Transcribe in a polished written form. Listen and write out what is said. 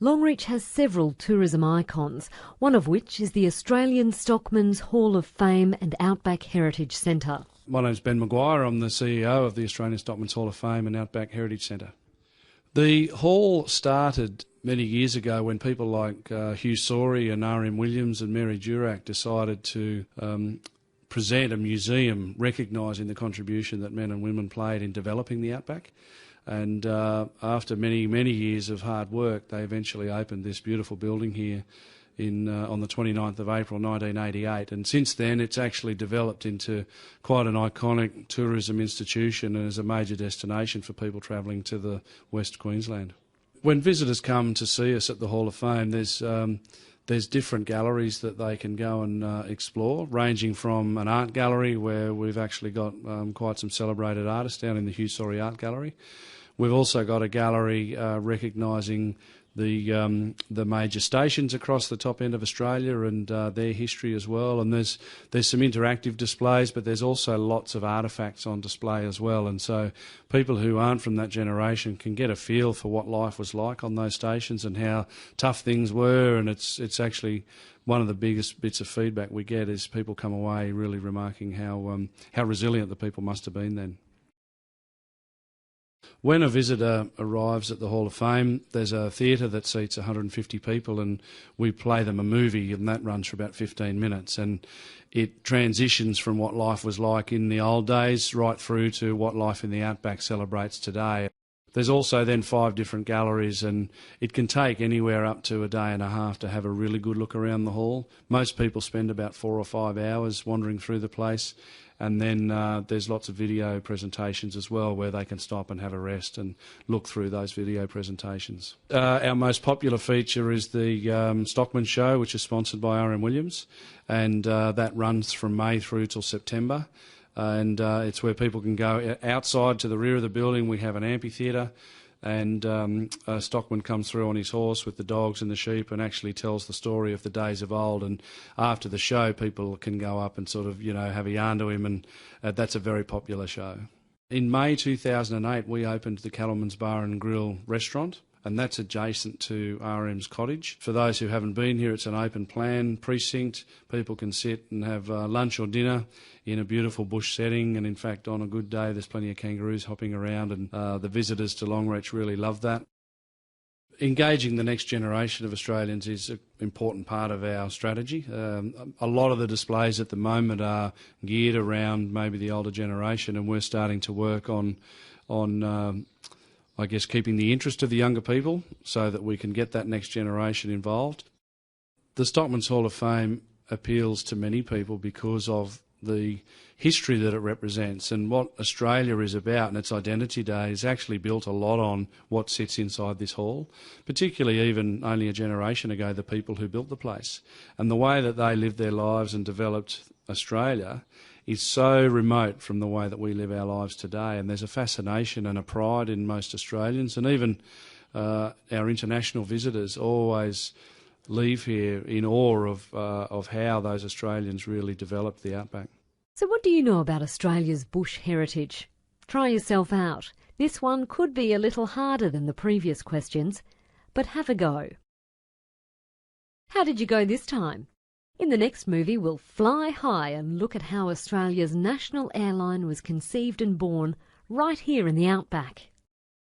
Longreach has several tourism icons, one of which is the Australian Stockmans Hall of Fame and Outback Heritage Centre. My name's Ben Maguire. I'm the CEO of the Australian Stockmans Hall of Fame and Outback Heritage Centre. The hall started many years ago when people like Hugh Sawrey and R.M. Williams and Mary Durack decided to present a museum recognising the contribution that men and women played in developing the outback. And after many, many years of hard work, they eventually opened this beautiful building here on the 29th of April 1988. And since then, it's actually developed into quite an iconic tourism institution and is a major destination for people travelling to the West Queensland. When visitors come to see us at the Hall of Fame, there's different galleries that they can go and explore, ranging from an art gallery where we've actually got quite some celebrated artists down in the Hugh Sawrey Art Gallery. We've also got a gallery recognising the major stations across the top end of Australia and their history as well. And there's some interactive displays, but there's also lots of artefacts on display as well. And so people who aren't from that generation can get a feel for what life was like on those stations and how tough things were. And it's actually one of the biggest bits of feedback we get is people come away really remarking how resilient the people must have been then. When a visitor arrives at the Hall of Fame, there's a theatre that seats 150 people and we play them a movie, and that runs for about 15 minutes. And it transitions from what life was like in the old days right through to what life in the outback celebrates today. There's also then 5 different galleries, and it can take anywhere up to a day and a half to have a really good look around the hall. Most people spend about 4 or 5 hours wandering through the place, and then there's lots of video presentations as well where they can stop and have a rest and look through those video presentations. Our most popular feature is the Stockmans show, which is sponsored by R.M. Williams, and that runs from May through till September. And it's where people can go outside to the rear of the building. We have an amphitheatre, and a stockman comes through on his horse with the dogs and the sheep and actually tells the story of the days of old. And after the show, people can go up and sort of, have a yarn to him, and that's a very popular show. In May 2008, we opened the Cattleman's Bar and Grill restaurant, and that's adjacent to RM's cottage. For those who haven't been here, it's an open plan precinct. People can sit and have lunch or dinner in a beautiful bush setting, and in fact on a good day there's plenty of kangaroos hopping around, and the visitors to Longreach really love that. Engaging the next generation of Australians is an important part of our strategy. A lot of the displays at the moment are geared around maybe the older generation, and we're starting to work on I guess keeping the interest of the younger people so that we can get that next generation involved. The Stockmans Hall of Fame appeals to many people because of the history that it represents, and what Australia is about and its identity day is actually built a lot on what sits inside this hall, particularly even only a generation ago, the people who built the place. And the way that they lived their lives and developed Australia is so remote from the way that we live our lives today, and there's a fascination and a pride in most Australians, and even our international visitors always leave here in awe of how those Australians really developed the outback. So what do you know about Australia's bush heritage? Try yourself out. This one could be a little harder than the previous questions, but have a go. How did you go this time? In the next movie, we'll fly high and look at how Australia's national airline was conceived and born right here in the outback.